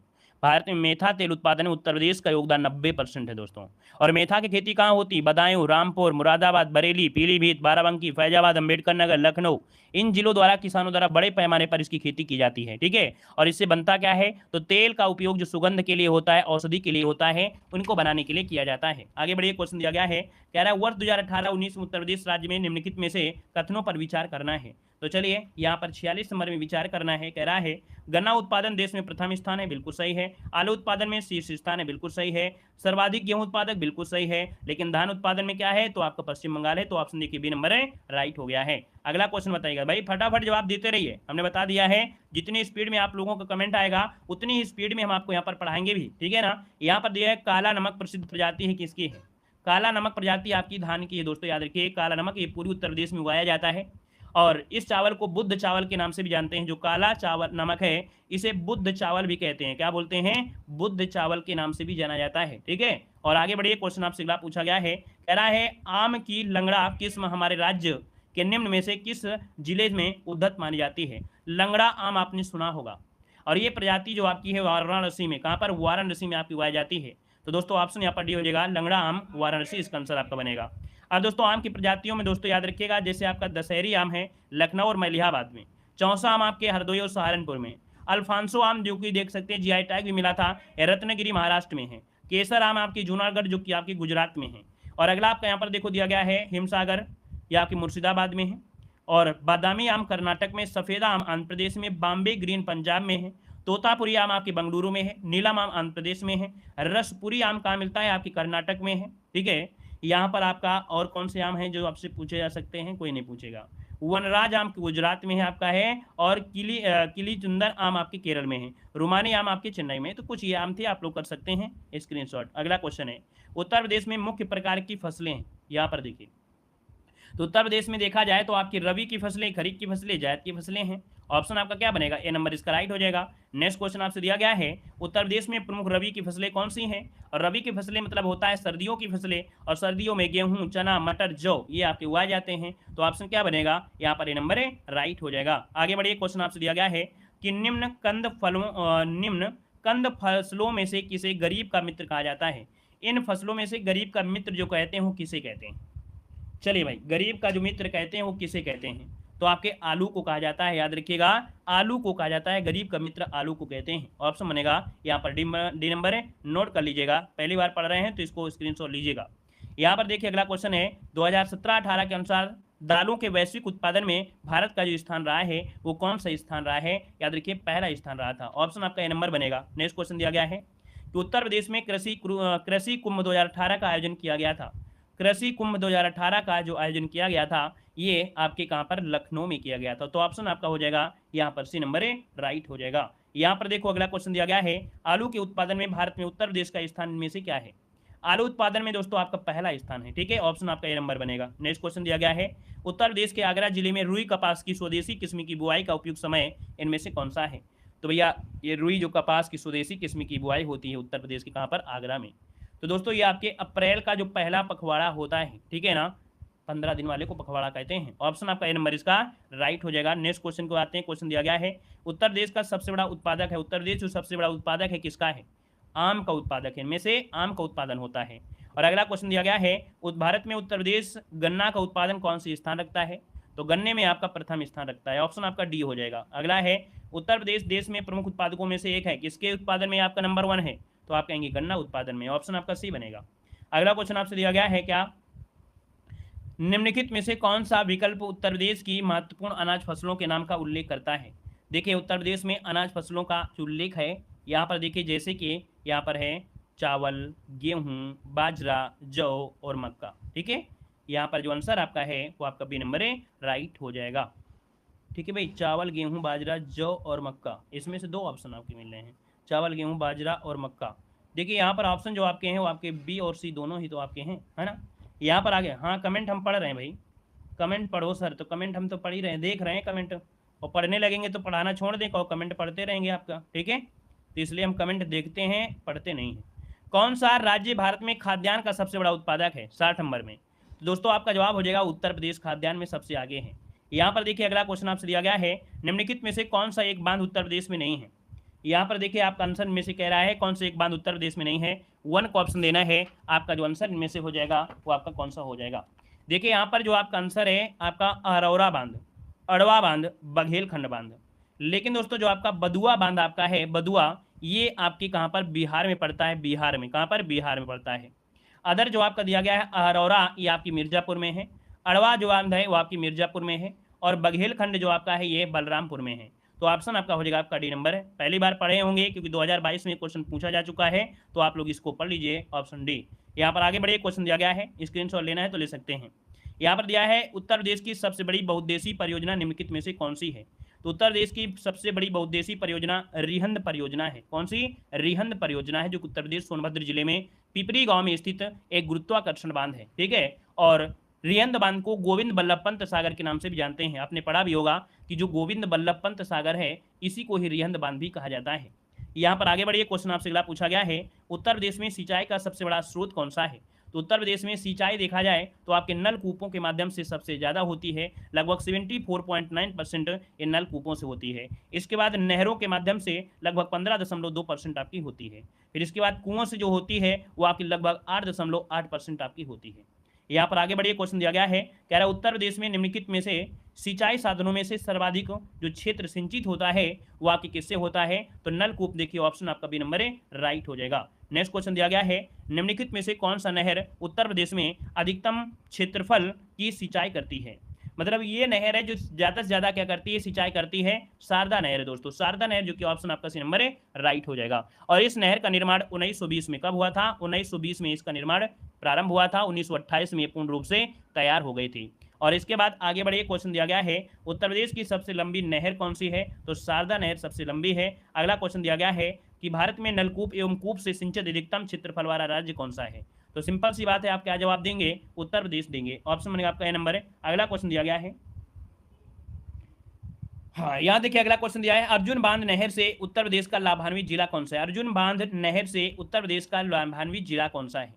भारत में मेथा तेल उत्पादन में उत्तर प्रदेश का योगदान 90% है दोस्तों। और मेथा की खेती कहाँ होती? बदायूं, रामपुर, मुरादाबाद, बरेली, पीलीभीत, बाराबंकी, फैजाबाद, अम्बेडकर नगर, लखनऊ, इन जिलों द्वारा किसानों द्वारा बड़े पैमाने पर इसकी खेती की जाती है। ठीक है, और इससे बनता क्या है, तो तेल का उपयोग जो सुगंध के लिए होता है, औषधि के लिए होता है, उनको बनाने के लिए किया जाता है। आगे बढ़िए, क्वेश्चन दिया गया है, कह रहा है वर्ष 2018-19 में उत्तर प्रदेश राज्य में निम्नलिखित में से कथनों पर विचार करना है। तो चलिए यहाँ पर 46 नंबर में विचार करना है। कह रहा है गन्ना उत्पादन देश में प्रथम स्थान है, बिल्कुल सही है। आलू उत्पादन में शीर्ष स्थान है, बिल्कुल सही है। सर्वाधिक गेहूं उत्पादक, बिल्कुल सही है। लेकिन धान उत्पादन में क्या है, तो आपका पश्चिम बंगाल है। तो ऑप्शन देखिए बी नंबर है राइट हो गया है। अगला क्वेश्चन बताइएगा भाई, फटाफट जवाब देते रहिए। हमने बता दिया है जितनी स्पीड में आप लोगों का कमेंट आएगा उतनी ही स्पीड में हम आपको यहाँ पर पढ़ाएंगे भी, ठीक है ना। यहाँ पर दिया है काला नमक प्रसिद्ध प्रजाति है, किसकी है? काला नमक प्रजाति आपकी धान की है दोस्तों। याद रखिए काला नमक ये पूर्वी उत्तर प्रदेश में उगाया जाता है और इस चावल को बुद्ध चावल के नाम से भी जानते हैं। जो काला चावल नमक है इसे बुद्ध चावल भी कहते हैं। क्या बोलते हैं? बुद्ध चावल के नाम से भी जाना जाता है। ठीक है, और आगे बढ़िए, क्वेश्चन आपसे अगला पूछा गया है, कह रहा है आम की लंगड़ा किस्म हमारे राज्य के निम्न में से किस जिले में उद्धत मानी जाती है? लंगड़ा आम आपने सुना होगा और ये प्रजाति जो आपकी है वाराणसी में, कहाँ पर? वाराणसी में आपकी उगाई जाती है। तो दोस्तों ऑप्शन यहाँ पर डी हो जाएगा, लंगड़ा आम वाराणसी, इसका आंसर आपका बनेगा। अब दोस्तों आम की प्रजातियों में दोस्तों याद रखिएगा, जैसे आपका दशहरी आम है लखनऊ और मलिहाबाद में, चौसा आम आपके हरदोई और सहारनपुर में, अल्फांसो आम जो कि देख सकते हैं जीआई टैग भी मिला था, रत्नागिरी महाराष्ट्र में है, केसर आम आपकी जूनागढ़ जो कि आपकी गुजरात में है, और अगला आपका यहाँ पर देखो दिया गया है हिमसागर, यह आपकी मुर्शिदाबाद में है, और बादामी आम कर्नाटक में, सफेदा आम आंध्र प्रदेश में, बॉम्बे ग्रीन पंजाब में है, तोतापुरी आम आपकी बेंगलुरु में है, नीलम आम आंध्र प्रदेश में है, रसपुरी आम कहाँ मिलता है? आपकी कर्नाटक में है। ठीक है, यहाँ पर आपका और कौन से आम हैं जो आपसे पूछे जा सकते हैं? कोई नहीं पूछेगा। वनराज आम गुजरात में है आपका है, और किली चुंदर आम आपके केरल में है, रुमानी आम आपके चेन्नई में। तो कुछ ये आम थे, आप लोग कर सकते हैं स्क्रीनशॉट। अगला क्वेश्चन है, उत्तर प्रदेश में मुख्य प्रकार की फसलें हैं, यहाँ पर देखिए। तो उत्तर प्रदेश में देखा जाए तो आपकी रबी की फसलें, खरीफ की फसलें, जायद की फसलें हैं। ऑप्शन आपका क्या बनेगा? ए नंबर इसका राइट हो जाएगा। नेक्स्ट क्वेश्चन आपसे दिया गया है, उत्तर प्रदेश में प्रमुख रबी की फसलें कौन सी हैं? और रबी की फसलें मतलब होता है सर्दियों की फसलें, और सर्दियों में गेहूं, चना, मटर, जौ ये आपके उगाए जाते हैं। तो ऑप्शन क्या बनेगा? यहाँ पर ए नंबर है राइट हो जाएगा। आगे बढ़िए, क्वेश्चन आपसे दिया गया है कि निम्न कंद फसलों में से किसे गरीब का मित्र कहा जाता है? इन फसलों में से गरीब का मित्र जो कहते हैं वो किसे कहते हैं? चलिए भाई, गरीब का जो मित्र कहते हैं वो किसे कहते हैं? तो आपके आलू को कहा जाता है। याद रखिएगा आलू को कहा जाता है, गरीब का मित्र आलू को कहते हैं। ऑप्शन बनेगा यहाँ पर डी नंबर है, नोट कर लीजिएगा। पहली बार पढ़ रहे हैं तो इसको स्क्रीनशॉट लीजिएगा। यहाँ पर देखिए अगला क्वेश्चन है, 2017-18 के अनुसार दालों के वैश्विक उत्पादन में भारत का जो स्थान रहा है वो कौन सा स्थान रहा है? याद रखिए पहला स्थान रहा था। ऑप्शन आपका ए नंबर बनेगा। नेक्स्ट क्वेश्चन दिया गया है कि उत्तर प्रदेश में कृषि कुंभ 2018 का आयोजन किया गया था। कृषि कुंभ 2018 का जो आयोजन किया गया था ये आपके कहाँ पर? लखनऊ में किया गया था। तो ऑप्शन आपका हो जाएगा यहाँ पर सी नंबर राइट हो जाएगा। यहाँ पर देखो अगला क्वेश्चन दिया गया है, आलू के उत्पादन में भारत में उत्तर प्रदेश का स्थान में से क्या है? आलू उत्पादन में दोस्तों आपका पहला स्थान है। ठीक है, ऑप्शन आपका ए नंबर बनेगा। नेक्स्ट क्वेश्चन दिया गया है, उत्तर प्रदेश के आगरा जिले में रुई कपास की स्वदेशी किस्म की बुआई का उपयुक्त समय इनमें से कौन सा है? तो भैया ये रुई जो कपास की स्वदेशी किस्म की बुआई होती है उत्तर प्रदेश के कहाँ पर? आगरा में। तो दोस्तों ये आपके अप्रैल का जो पहला पखवाड़ा होता है, ठीक है ना, 15 दिन वाले को पखवाड़ा कहते हैं। ऑप्शन आपका ए नंबर इसका राइट हो जाएगा। नेक्स्ट क्वेश्चन को आते हैं। क्वेश्चन दिया गया है उत्तर प्रदेश का सबसे बड़ा उत्पादक है। उत्तर प्रदेश जो सबसे बड़ा उत्पादक है किसका है? आम का उत्पादक है। इनमें से आम का उत्पादन होता है। और अगला क्वेश्चन दिया गया है भारत में उत्तर प्रदेश गन्ना का उत्पादन कौन सी स्थान रखता है? तो गन्ने में आपका प्रथम स्थान रखता है। ऑप्शन आपका डी हो जाएगा। अगला है उत्तर प्रदेश देश में प्रमुख उत्पादकों में से एक है। किसके उत्पादन में आपका नंबर 1 है? तो आप कहेंगे गन्ना उत्पादन में। ऑप्शन आपका सी बनेगा। अगला क्वेश्चन आपसे दिया गया है क्या, निम्नलिखित में से कौन सा विकल्प उत्तर प्रदेश की महत्वपूर्ण अनाज फसलों के नाम का उल्लेख करता है? देखिए उत्तर प्रदेश में अनाज फसलों का जो उल्लेख है यहाँ पर देखिए, जैसे कि यहाँ पर है चावल, गेहूं, बाजरा, जौ और मक्का। ठीक है, यहाँ पर जो आंसर आपका है वो आपका बी नंबर है, राइट हो जाएगा। ठीक है भाई, चावल, गेहूं, बाजरा, जौ और मक्का, इसमें से 2 ऑप्शन आपके मिल रहे हैं, चावल, गेहूं, बाजरा और मक्का। देखिए यहाँ पर ऑप्शन जो आपके हैं वो आपके बी और सी दोनों ही तो आपके हैं, है ना। यहाँ पर आगे हाँ कमेंट हम पढ़ रहे हैं भाई, कमेंट पढ़ो सर। तो कमेंट हम तो पढ़ ही रहे हैं, देख रहे हैं कमेंट, और पढ़ने लगेंगे तो पढ़ाना छोड़ दें और कमेंट पढ़ते रहेंगे आपका। ठीक है, तो इसलिए हम कमेंट देखते हैं, पढ़ते नहीं हैं। कौन सा राज्य भारत में खाद्यान्न का सबसे बड़ा उत्पादक है 60 नंबर में? तो दोस्तों आपका जवाब हो जाएगा उत्तर प्रदेश खाद्यान्न में सबसे आगे है। यहाँ पर देखिए अगला क्वेश्चन आपसे दिया गया है निम्नलिखित में से कौन सा एक बांध उत्तर प्रदेश में नहीं है? यहाँ पर देखिए आपका आंसर में से कह रहा है कौन सा एक बांध उत्तर प्रदेश में नहीं है। 1 को ऑप्शन देना है, आपका जो आंसर इनमें से हो जाएगा वो आपका कौन सा हो जाएगा। देखिए यहाँ पर जो आपका आंसर है आपका अरौरा बांध, अड़वा बांध, बघेलखंड बांध। लेकिन दोस्तों जो आपका बदुआ बांध आपका है, बदुआ, ये आपकी कहाँ पर बिहार में पड़ता है, बिहार में। कहाँ पर? बिहार में पड़ता है। अदर जो आपका दिया गया है अरौरा, ये आपकी मिर्जापुर में है। अड़वा जो बांध है वो आपकी मिर्जापुर में है, और बघेलखंड जो आपका है ये बलरामपुर में है। तो ऑप्शन आपका हो जाएगा आपका डी नंबर है। पहली बार पढ़े होंगे क्योंकि 2022 में क्वेश्चन पूछा जा चुका है, तो आप लोग इसको पढ़ लीजिए, ऑप्शन डी। यहाँ पर आगे बढ़िए, क्वेश्चन दिया गया है, स्क्रीनशॉट लेना है तो ले सकते हैं। यहाँ पर दिया है उत्तर प्रदेश की सबसे बड़ी बहुउद्देशीय परियोजना निम्नलिखित में से कौन सी है? तो उत्तर प्रदेश की सबसे बड़ी बहुउद्देशीय परियोजना रिहंद परियोजना है। कौन सी? रिहंद परियोजना है, जो उत्तर प्रदेश सोनभद्र जिले में पिपरी गांव में स्थित एक गुरुत्वाकर्षण बांध है। ठीक है, और रिहंद बांध को गोविंद बल्लभ पंत सागर के नाम से भी जानते हैं। आपने पढ़ा भी होगा कि जो गोविंद बल्लभ पंत सागर है इसी को ही रिहंद बांध भी कहा जाता है। यहाँ पर आगे बढ़िए, क्वेश्चन आपसे अगला पूछा गया है उत्तर प्रदेश में सिंचाई का सबसे बड़ा स्रोत कौन सा है? तो उत्तर प्रदेश में सिंचाई देखा जाए तो आपके नलकूपों के माध्यम से सबसे ज़्यादा होती है, लगभग 74.9% ये नलकूपों से होती है। इसके बाद नहरों के माध्यम से लगभग 15.2% आपकी होती है। फिर इसके बाद कुओं से जो होती है वो आपकी लगभग 8.8% आपकी होती है। यहाँ पर आगे बढ़िए, क्वेश्चन दिया गया है, कह रहा है उत्तर प्रदेश में निम्नलिखित में से सिंचाई साधनों में से सर्वाधिक जो क्षेत्र सिंचित होता है वो आपके किससे होता है? तो नलकूप। देखिए ऑप्शन आपका बी नंबर है, राइट हो जाएगा। नेक्स्ट क्वेश्चन दिया गया है निम्नलिखित में से कौन सा नहर उत्तर प्रदेश में अधिकतम क्षेत्रफल की सिंचाई करती है? मतलब ये नहर है जो ज़्यादा से ज़्यादा क्या करती है, सिंचाई करती है, शारदा नहर है दोस्तों, शारदा नहर, जो कि ऑप्शन आपका सी नंबर है, राइट हो जाएगा। और इस नहर का निर्माण 1920 में कब हुआ था? 1920 में इसका निर्माण प्रारंभ हुआ था, 1928 में पूर्ण रूप से तैयार हो गई थी। और इसके बाद आगे बढ़िए, क्वेश्चन दिया गया है उत्तर प्रदेश की सबसे लंबी नहर कौन सी है? तो शारदा नहर सबसे लंबी है। अगला क्वेश्चन दिया गया है कि भारत में नलकूप एवं कूप से सिंचित अधिकतम क्षेत्रफल वाला राज्य कौन सा है? तो सिंपल सी बात है, आप क्या जवाब देंगे? उत्तर प्रदेश देंगे। ऑप्शन बनेगा आपका ए नंबर है। अगला क्वेश्चन दिया गया है, हाँ यहाँ देखिए अगला क्वेश्चन दिया है अर्जुन बांध नहर से उत्तर प्रदेश का लाभान्वित जिला कौन सा है? अर्जुन बांध नहर से उत्तर प्रदेश का लाभान्वित जिला कौन सा है?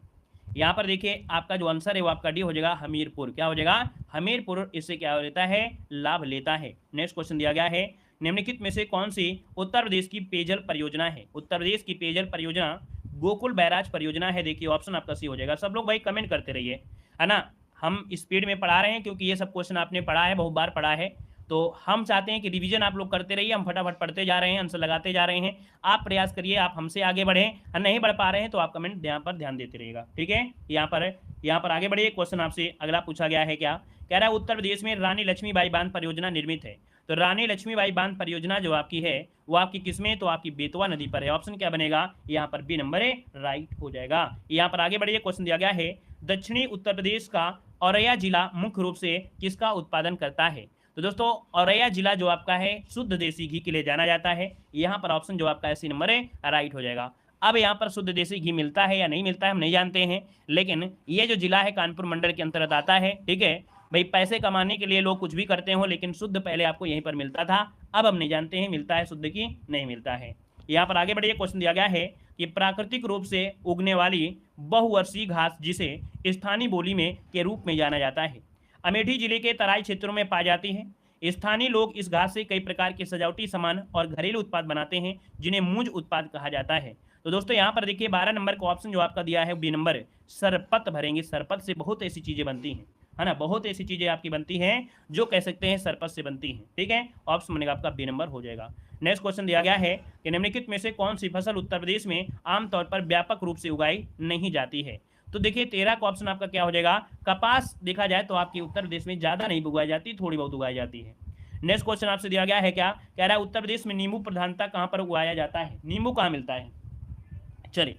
यहाँ पर देखिए आपका जो आंसर है वो आपका डी हो जाएगा, हमीरपुर। क्या हो जाएगा? हमीरपुर इससे क्या लेता है? लाभ लेता है। नेक्स्ट क्वेश्चन दिया गया है निम्नलिखित में से कौन सी उत्तर प्रदेश की पेयजल परियोजना है? उत्तर प्रदेश की पेयजल परियोजना गोकुल बैराज परियोजना है। देखिए ऑप्शन आपका सी हो जाएगा। सब लोग भाई कमेंट करते रहिए, है ना। हम स्पीड में पढ़ा रहे हैं क्योंकि ये सब क्वेश्चन आपने पढ़ा है, बहुत बार पढ़ा है, तो हम चाहते हैं कि रिवीजन आप लोग करते रहिए। हम फटाफट पढ़ते जा रहे हैं, आंसर लगाते जा रहे हैं। आप प्रयास करिए, आप हमसे आगे बढ़ें। नहीं बढ़ पा रहे हैं तो आप कमेंट यहाँ पर ध्यान देते रहिएगा, ठीक है। यहाँ पर आगे बढ़िए, क्वेश्चन आपसे अगला पूछा गया है, क्या कह रहा है उत्तर प्रदेश में रानी लक्ष्मीबाई बांध परियोजना निर्मित है। तो रानी लक्ष्मीबाई बांध परियोजना जो आपकी है वो आपकी किसमें? तो आपकी बेतवा नदी पर है। ऑप्शन क्या बनेगा? यहाँ पर बी नंबर है, राइट हो जाएगा। यहाँ पर आगे बढ़िए, क्वेश्चन दिया गया है दक्षिणी उत्तर प्रदेश का औरैया जिला मुख्य रूप से किसका उत्पादन करता है? तो दोस्तों औरैया जिला जो आपका है शुद्ध देसी घी के लिए जाना जाता है। यहाँ पर ऑप्शन जो आपका सी नंबर है, राइट हो जाएगा। अब यहाँ पर शुद्ध देसी घी मिलता है या नहीं मिलता है हम नहीं जानते हैं, लेकिन ये जो जिला है कानपुर मंडल के अंतर्गत आता है, ठीक है भाई। पैसे कमाने के लिए लोग कुछ भी करते हो, लेकिन शुद्ध पहले आपको यहीं पर मिलता था, अब हम नहीं जानते हैं मिलता है शुद्ध की नहीं मिलता है। यहाँ पर आगे बढ़िए, क्वेश्चन दिया गया है कि प्राकृतिक रूप से उगने वाली बहुवर्षीय घास जिसे स्थानीय बोली में के रूप में जाना जाता है। अमेठी जिले के तराई क्षेत्रों में पाई जाती है। स्थानीय लोग इस घास से कई प्रकार के सजावटी सामान और घरेलू उत्पाद बनाते हैं जिन्हें मूंज उत्पाद कहा जाता है। तो दोस्तों यहाँ पर देखिए 12 नंबर का ऑप्शन जो आपका दिया है बी नंबर, सरपत भरेंगे। सरपत से बहुत ऐसी चीजें बनती हैं, है ना, बहुत ऐसी चीजें आपकी बनती हैं जो कह सकते हैं सरपत से बनती हैं। ठीक है, ऑप्शन बनेगा आपका बी नंबर हो जाएगा। नेक्स्ट क्वेश्चन दिया गया है कि निम्नलिखित में से कौन सी फसल उत्तर प्रदेश में आमतौर पर व्यापक रूप से उगाई नहीं जाती है। तो देखिए 13 का ऑप्शन आपका क्या हो जाएगा, कपास। देखा जाए तो आपके उत्तर प्रदेश में ज्यादा नहीं उगाई जाती, थोड़ी बहुत उगाई जाती है। नेक्स्ट क्वेश्चन आपसे दिया गया है, क्या कह रहा है, उत्तर प्रदेश में नींबू प्रधानता कहां पर उगाया जाता है। नींबू कहां मिलता है, चलिए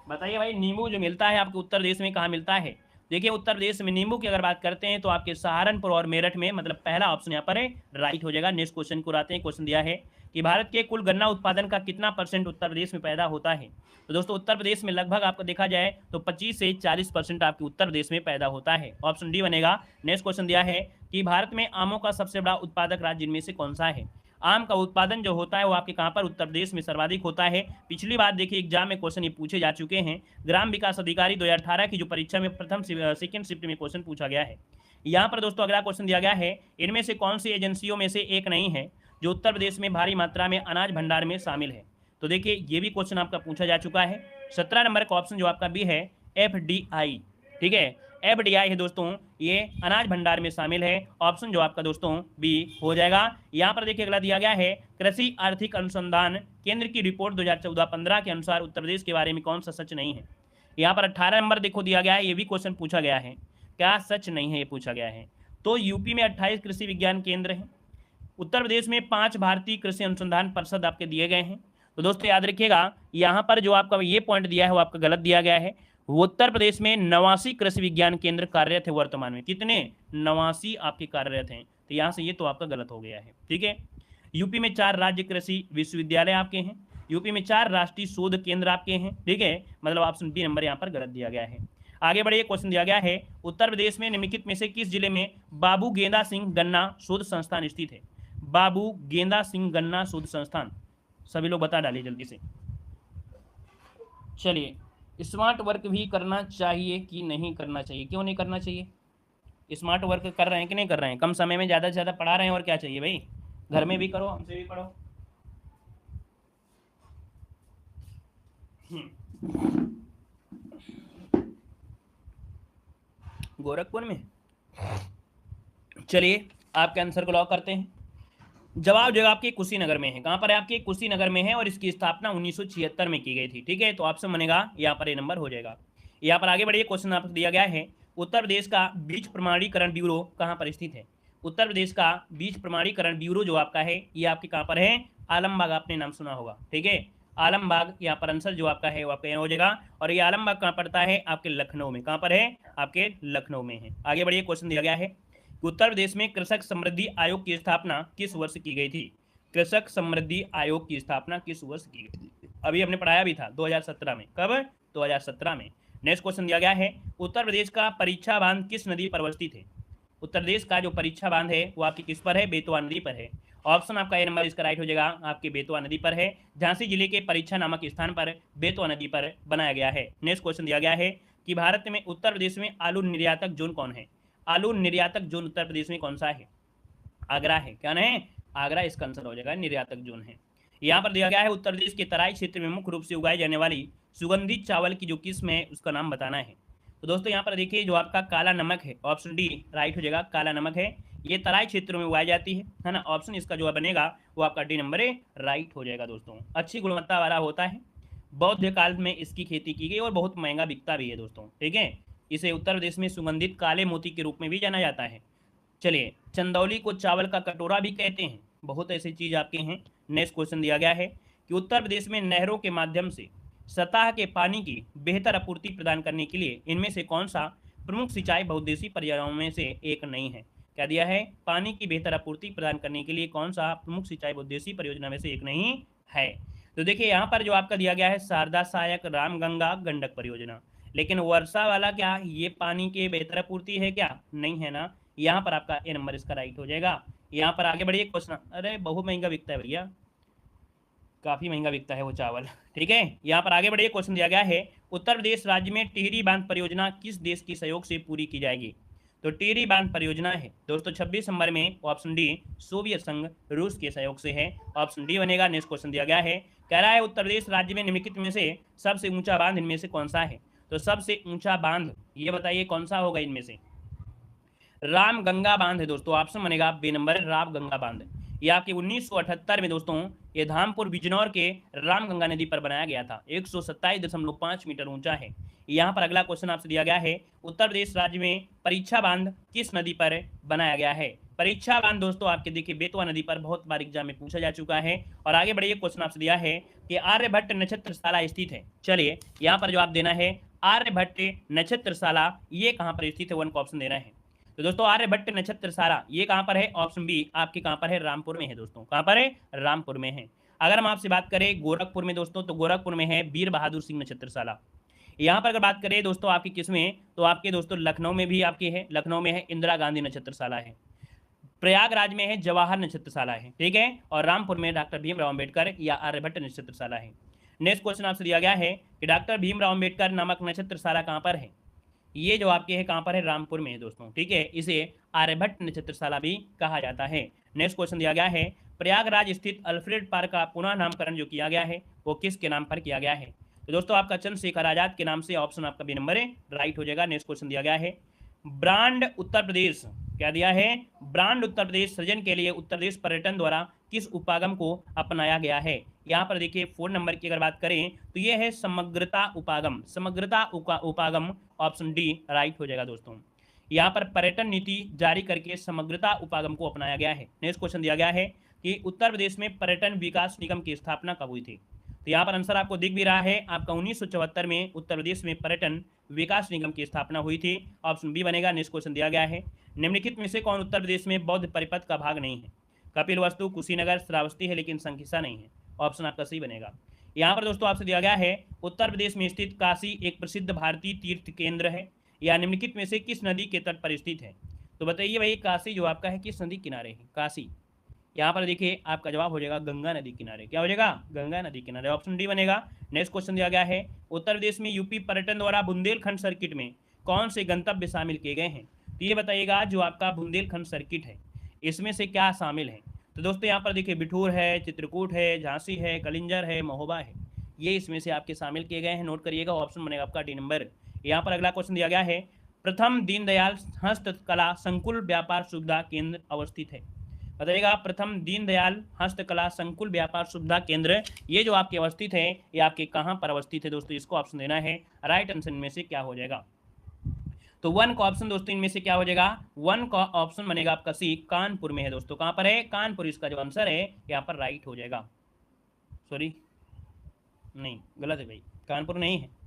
बताइए भाई, नींबू जो मिलता है आपके उत्तर प्रदेश में कहाँ मिलता है। देखिए उत्तर प्रदेश में नींबू की अगर बात करते हैं तो आपके सहारनपुर और मेरठ में, मतलब पहला ऑप्शन यहाँ पर है राइट हो जाएगा। नेक्स्ट क्वेश्चन को आते हैं। क्वेश्चन दिया है कि भारत के कुल गन्ना उत्पादन का कितना % उत्तर प्रदेश में पैदा होता है। तो दोस्तों उत्तर प्रदेश में लगभग आपको देखा जाए तो 25 से 40% आपके उत्तर प्रदेश में पैदा होता है। ऑप्शन डी बनेगा। नेक्स्ट क्वेश्चन दिया है कि भारत में आमों का सबसे बड़ा उत्पादक राज्य इनमें से कौन सा है। आम का उत्पादन जो होता है वो आपके कहाँ पर, उत्तर प्रदेश में सर्वाधिक होता है। पिछली बार देखिए एग्जाम में क्वेश्चन ये पूछे जा चुके हैं। ग्राम विकास अधिकारी 2018 की जो परीक्षा में प्रथम सेकंड शिफ्ट में क्वेश्चन पूछा गया है। यहाँ पर दोस्तों अगला क्वेश्चन दिया गया है, इनमें से कौन सी एजेंसियों में से एक नहीं है जो उत्तर प्रदेश में भारी मात्रा में अनाज भंडार में शामिल है। तो देखिए ये भी क्वेश्चन आपका पूछा जा चुका है। 17 नंबर का ऑप्शन जो आपका बी है, FDI। ठीक है, FDI है दोस्तों, ये अनाज भंडार में शामिल है। ऑप्शन जो आपका दोस्तों बी हो जाएगा। यहाँ पर देखिए अगला दिया गया है, कृषि आर्थिक अनुसंधान केंद्र की रिपोर्ट 2014-15 के अनुसार उत्तर प्रदेश के बारे में कौन सा सच नहीं है। यहाँ पर 18 नंबर देखो दिया गया है, ये भी क्वेश्चन पूछा गया है, क्या सच नहीं है, ये पूछा गया है। तो यूपी में 28 कृषि विज्ञान केंद्र हैं। उत्तर प्रदेश में 5 भारतीय कृषि अनुसंधान परिषद आपके दिए गए हैं। तो दोस्तों याद रखिएगा, यहाँ पर जो आपका ये पॉइंट दिया है वो आपका गलत दिया गया है। उत्तर प्रदेश में 89 कृषि विज्ञान केंद्र कार्यरत है वर्तमान में। कितने, 89 आपके कार्यरत हैं। तो यहाँ से ये तो आपका गलत हो गया है। ठीक है, यूपी में 4 राज्य कृषि विश्वविद्यालय आपके हैं। यूपी में 4 राष्ट्रीय शोध केंद्र आपके हैं। ठीक है, मतलब ऑप्शन बी नंबर यहाँ पर गलत दिया गया है। आगे बढ़िए, क्वेश्चन दिया गया है, उत्तर प्रदेश में निम्नलिखित में से किस जिले में बाबू गेंदा सिंह गन्ना शोध संस्थान स्थित है। बाबू गेंदा सिंह गन्ना शोध संस्थान, सभी लोग बता डालिए जल्दी से। चलिए, स्मार्ट वर्क भी करना चाहिए कि नहीं करना चाहिए, क्यों नहीं करना चाहिए। स्मार्ट वर्क कर रहे हैं कि नहीं कर रहे हैं, कम समय में ज़्यादा से ज़्यादा पढ़ा रहे हैं, और क्या चाहिए भाई, घर में भी करो, हमसे भी पढ़ो। गोरखपुर में, चलिए आपके आंसर को लॉक करते हैं। जवाब जो आपके कुशीनगर में है। कहां पर है आपके, कुशीनगर में है, और इसकी स्थापना 1976 में की गई थी। ठीक है, तो ऑप्शन बनेगा यहाँ पर ए नंबर हो जाएगा। यहाँ पर आगे बढ़िए, क्वेश्चन आपको दिया गया है, उत्तर प्रदेश का बीज प्रमाणीकरण ब्यूरो कहाँ पर स्थित है। उत्तर प्रदेश का बीज प्रमाणीकरण ब्यूरो जो आपका है ये आपके कहाँ पर है, आलमबाग, आपने नाम सुना होगा। ठीक है, आलमबाग यहाँ पर आंसर जो आपका है वो आपका हो जाएगा। और ये आलमबाग कहाँ पड़ता है, आपके लखनऊ में। कहाँ पर है, आपके लखनऊ में है। आगे बढ़िए, क्वेश्चन दिया गया है, उत्तर प्रदेश में कृषक समृद्धि आयोग की स्थापना किस वर्ष की गई थी। कृषक समृद्धि आयोग की स्थापना किस वर्ष की गई थी, अभी हमने पढ़ाया भी था 2017 में। कब, 2017 में। नेक्स्ट क्वेश्चन दिया गया है, उत्तर प्रदेश का परीक्षा बांध किस नदी पर अवस्थित है। उत्तर प्रदेश का जो परीक्षा बांध है वो आपकी किस पर है, बेतवा नदी पर है। ऑप्शन आपका ए नंबर इसका राइट हो जाएगा, आपके बेतवा नदी पर है। झांसी जिले के परीक्षा नामक स्थान पर बेतवा नदी पर बनाया गया है। नेक्स्ट क्वेश्चन दिया गया है कि भारत में उत्तर प्रदेश में आलू निर्यातक जोन कौन है। आलू निर्यातक जोन उत्तर प्रदेश में कौन सा है, आगरा है। क्या है, आगरा इसका आंसर हो जाएगा, निर्यातक जोन है। यहाँ पर दिया गया है, उत्तर प्रदेश के तराई क्षेत्र में मुख्य रूप से उगाई जाने वाली सुगंधित चावल की जो किस्म है उसका नाम बताना है। तो दोस्तों यहाँ पर देखिए जो आपका काला नमक है, ऑप्शन डी राइट हो जाएगा, काला नमक है, ये तराई क्षेत्रों में उगाई जाती है ना। ऑप्शन इसका जो बनेगा वो आपका डी नंबर राइट हो जाएगा। दोस्तों अच्छी गुणवत्ता वाला होता है, बौद्ध काल में इसकी खेती की गई और बहुत महंगा बिकता भी है दोस्तों। ठीक है, इसे उत्तर प्रदेश में सुगंधित काले मोती के रूप में भी जाना जाता है। चलिए, चंदौली को चावल का कटोरा भी कहते हैं, बहुत ऐसी चीज आपके हैं। नेक्स्ट क्वेश्चन दिया गया है कि उत्तर प्रदेश में नहरों के माध्यम से सतह के पानी की बेहतर आपूर्ति प्रदान करने के लिए इनमें से कौन सा प्रमुख सिंचाई बहुउद्देशीय परियोजनाओं में से एक नहीं है। क्या दिया है, पानी की बेहतर आपूर्ति प्रदान करने के लिए कौन सा प्रमुख सिंचाई बहुउद्देशीय परियोजना में से एक नहीं है। तो देखिए यहाँ पर जो आपका दिया गया है शारदा सहायक रामगंगा गंडक परियोजना, लेकिन वर्षा वाला क्या ये पानी की बेहतर आपूर्ति है क्या, नहीं है ना। यहाँ पर आपका ए नंबर इसका राइट हो जाएगा। यहाँ पर आगे बढ़िए क्वेश्चन, अरे बहुत महंगा बिकता है भैया, काफी महंगा बिकता है वो चावल। ठीक है, यहाँ पर आगे बढ़िए, क्वेश्चन दिया गया है, उत्तर प्रदेश राज्य में टिहरी बांध परियोजना किस देश के सहयोग से पूरी की जाएगी। तो टिहरी बांध परियोजना है दोस्तों 26 नंबर में ऑप्शन डी सोवियत संघ रूस के सहयोग से है, ऑप्शन डी बनेगा। नेक्स्ट क्वेश्चन दिया गया है, कह रहा है उत्तर प्रदेश राज्य में निम्नलिखित में से सबसे ऊंचा बांध इनमें से कौन सा है। तो सबसे ऊंचा बांध ये बताइए कौन सा होगा इनमें से। राम गंगा बांध है दोस्तों, ऑप्शन बनेगा बी नंबर राम गंगा बांध। ये आपके 1978 में दोस्तों ये धामपुर बिजनौर के राम गंगा नदी पर बनाया गया था, 127.5 मीटर ऊंचा है। यहाँ पर अगला क्वेश्चन आपसे दिया गया है, उत्तर प्रदेश राज्य में परीक्षा बांध किस नदी पर बनाया गया है। परीक्षा बांध दोस्तों आपके देखिए बेतवा नदी पर बहुत बार एग्जाम में पूछा जा चुका है। और आगे बढ़िए, क्वेश्चन आपसे दिया है कि आर्यभट्ट नक्षत्रशाला स्थित है। चलिए यहाँ पर जवाब देना है, आर्यभट्ट नक्षत्रशाला ये कहाँ पर स्थित है, वन को ऑप्शन देना है। तो दोस्तों आर्यभट्ट नक्षत्रशाला ये कहां पर है, ऑप्शन बी आपके कहां पर है, रामपुर में है दोस्तों। कहां पर है, रामपुर में है। अगर हम आपसे बात करें गोरखपुर में दोस्तों, तो गोरखपुर में है वीर बहादुर सिंह नक्षत्रशाला। यहाँ पर अगर बात करें दोस्तों आपकी किसमें, तो आपके दोस्तों लखनऊ में भी आपकी है, लखनऊ में है इंदिरा गांधी नक्षत्रशाला है। प्रयागराज में है जवाहर नक्षत्रशाला है, ठीक है। और रामपुर में डॉक्टर भीमराव अम्बेडकर या आर्यभट्ट नक्षत्रशाला है। नेक्स्ट क्वेश्चन आपसे दिया गया है कि डॉक्टर भीमराव अम्बेडकर नामक नक्षत्रशाला कहां पर है। ये जो आपके है कहां पर है, रामपुर में है दोस्तों, ठीक है। इसे आर्यभट्ट नक्षत्रशाला भी कहा जाता है। नेक्स्ट क्वेश्चन दिया गया है, प्रयागराज स्थित अल्फ्रेड पार्क का पुनः नामकरण जो किया गया है वो किसके नाम पर किया गया है। तो दोस्तों आपका चंद्रशेखर आजाद के नाम से, ऑप्शन आपका बी नंबर है राइट हो जाएगा। नेक्स्ट क्वेश्चन दिया गया है, ब्रांड उत्तर प्रदेश क्या दिया है, ब्रांड उत्तर प्रदेश सृजन के लिए उत्तर प्रदेश पर्यटन द्वारा किस उपागम को अपनाया गया है। यहाँ पर देखिए 4 नंबर की अगर बात करें तो ये है समग्रता उपागम, समग्रता उपागम, ऑप्शन डी राइट हो जाएगा दोस्तों। यहाँ पर पर्यटन नीति जारी करके समग्रता उपागम को अपनाया गया है। नेक्स्ट क्वेश्चन दिया गया है कि उत्तर प्रदेश में पर्यटन विकास निगम की स्थापना कब हुई थी। तो यहाँ पर आंसर आपको दिख भी रहा है, आपका 1974 में उत्तर प्रदेश में पर्यटन विकास निगम की स्थापना हुई थी, ऑप्शन बी बनेगा। नेक्स्ट क्वेश्चन दिया गया है, निम्नलिखित में से कौन उत्तर प्रदेश में बौद्ध परिपथ का भाग नहीं है। कपिलवस्तु, कुशीनगर, श्रावस्ती है लेकिन संकिसा नहीं है, ऑप्शन आपका सही बनेगा। यहाँ पर दोस्तों आपसे दिया गया है, उत्तर प्रदेश में स्थित काशी एक प्रसिद्ध भारतीय तीर्थ केंद्र है, या निम्नलिखित में से किस नदी के तट पर स्थित है। तो बताइए भाई काशी जो आपका है किस नदी किनारे है, काशी। यहाँ पर देखिए आपका जवाब हो जाएगा गंगा नदी किनारे, क्या हो जाएगा, गंगा नदी किनारे, ऑप्शन डी बनेगा। नेक्स्ट क्वेश्चन दिया गया है, उत्तर प्रदेश में यूपी पर्यटन द्वारा बुंदेलखंड सर्किट में कौन से गंतव्य शामिल किए गए हैं। तो ये बताइएगा जो आपका बुंदेलखंड सर्किट है इसमें से क्या शामिल है। तो दोस्तों यहाँ पर देखिए बिठूर है, चित्रकूट है, झांसी है, कलिंजर है, महोबा है, ये इसमें से आपके शामिल किए गए हैं, नोट करिएगा, ऑप्शन बनेगा आपका डी नंबर। यहाँ पर अगला क्वेश्चन दिया गया है, प्रथम दीनदयाल हस्तकला संकुल व्यापार सुविधा केंद्र अवस्थित है। बताइएगा प्रथम दीनदयाल हस्तकला संकुल व्यापार सुविधा केंद्र ये जो आपके अवस्थित है ये आपके कहाँ पर अवस्थित है दोस्तों, इसको ऑप्शन देना है। राइट आंसर इनमें से क्या हो जाएगा, तो 1 का ऑप्शन दोस्तों इनमें से क्या हो जाएगा, 1 का ऑप्शन बनेगा आपका सी, कानपुर में है दोस्तों। कहां पर है, कानपुर, इसका जो आंसर है यहाँ पर राइट हो जाएगा। सॉरी नहीं गलत है भाई, कानपुर नहीं है,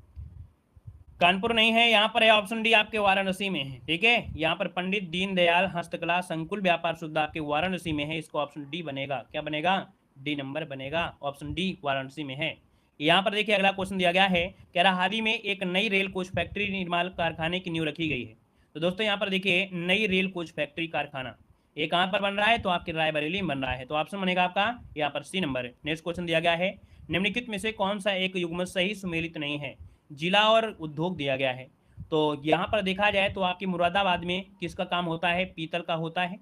कानपुर नहीं है, यहाँ पर है ऑप्शन डी आपके वाराणसी में है, ठीक है। यहाँ पर पंडित दीनदयाल हस्तकला संकुल व्यापार सुविधा आपके वाराणसी में है, इसको ऑप्शन डी बनेगा, क्या बनेगा, डी नंबर बनेगा, ऑप्शन डी वाराणसी में है। यहाँ पर देखिए अगला क्वेश्चन दिया गया है, कह रहा हाल ही में एक नई रेल कोच फैक्ट्री निर्माण कारखाने की नींव रखी गई है। तो दोस्तों यहाँ पर देखिए नई रेल कोच फैक्ट्री कारखाना ये कहाँ पर बन रहा है, तो आपके रायबरेली में बन रहा है, तो ऑप्शन बनेगा आपका यहाँ पर सी नंबर। नेक्स्ट क्वेश्चन दिया गया है, निम्नलिखित में से कौन सा एक युग्म सही सुमेलित नहीं है, जिला और उद्योग दिया गया है। तो यहाँ पर देखा जाए तो आपकी मुरादाबाद में किसका काम होता है, पीतल का होता है।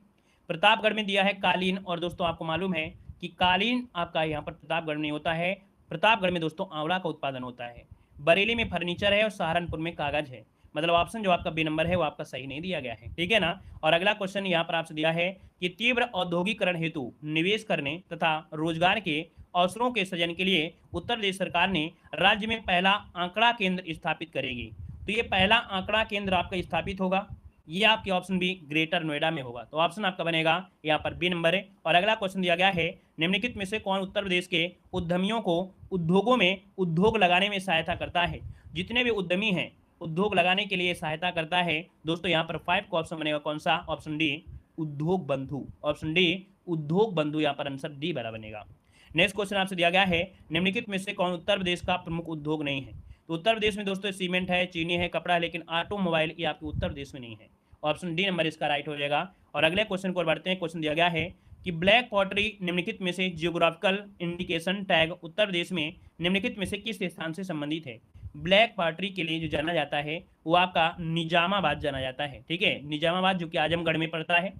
प्रतापगढ़ में दिया है कालीन, और दोस्तों आपको मालूम है कि कालीन आपका यहाँ पर प्रतापगढ़ में होता है, प्रतापगढ़ में दोस्तों आंवला का उत्पादन होता है। बरेली में फर्नीचर है और सहारनपुर में कागज है, मतलब ऑप्शन जो आपका बी नंबर है वो आपका सही नहीं दिया गया है, ठीक है ना। और अगला क्वेश्चन यहाँ पर आपसे दिया है कि तीव्र औद्योगिकरण हेतु निवेश करने तथा रोजगार के अवसरों के सृजन के लिए उत्तर प्रदेश सरकार ने राज्य में पहला आंकड़ा केंद्र स्थापित करेगी। तो ये पहला आंकड़ा केंद्र आपका स्थापित होगा, ये आपके ऑप्शन बी ग्रेटर नोएडा में होगा, तो ऑप्शन आपका बनेगा यहाँ पर बी नंबर है। और अगला क्वेश्चन दिया गया है, निम्नलिखित में से कौन उत्तर प्रदेश के उद्यमियों को उद्योगों में उद्योग लगाने में सहायता करता है। जितने भी उद्यमी हैं उद्योग लगाने के लिए सहायता करता है दोस्तों, यहाँ पर 5 का ऑप्शन बनेगा कौन सा, ऑप्शन डी उद्योग बंधु, ऑप्शन डी उद्योग बंधु, यहाँ पर आंसर डी वाला बनेगा। नेक्स्ट क्वेश्चन आपसे दिया गया है, निम्नलिखित में से कौन उत्तर प्रदेश का प्रमुख उद्योग नहीं है। तो उत्तर प्रदेश में दोस्तों सीमेंट है, चीनी है, कपड़ा है, लेकिन ऑटोमोबाइल ये आपके उत्तर प्रदेश में नहीं है, ऑप्शन डी नंबर इसका राइट हो जाएगा। और अगले क्वेश्चन को बढ़ते हैं, क्वेश्चन दिया गया है कि ब्लैक पॉटरी निम्नलिखित में से geographical indication tag Uttar Pradesh में निम्नलिखित में से किस स्थान से संबंधित है। ब्लैक पॉटरी के लिए जो जाना जाता है वो आपका निजामाबाद जाना जाता है। ठीक है, निजामाबाद जो कि आजमगढ़ में पड़ता है।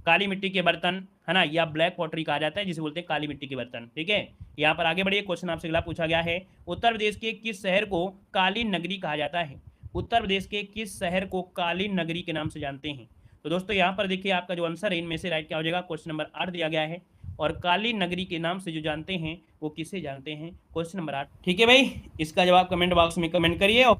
काली मिट्टी के बर्तन है ना, या ब्लैक पॉटरी कहा जाता है, जिसे बोलते हैं काली मिट्टी के बर्तन। ठीक है, यहाँ पर आगे बढ़िए, क्वेश्चन आपसे अगला पूछा गया है, उत्तर प्रदेश के किस शहर को काली नगरी कहा जाता है? उत्तर प्रदेश के किस शहर को काली नगरी के नाम से जानते हैं? तो दोस्तों यहाँ पर देखिए आपका जो आंसर है इनमें से राइट क्या हो जाएगा, क्वेश्चन नंबर 8 दिया गया है। और काली नगरी के नाम से जो जानते हैं वो किसे जानते हैं, क्वेश्चन नंबर 8। ठीक है भाई, इसका जवाब कमेंट बॉक्स में कमेंट करिए। और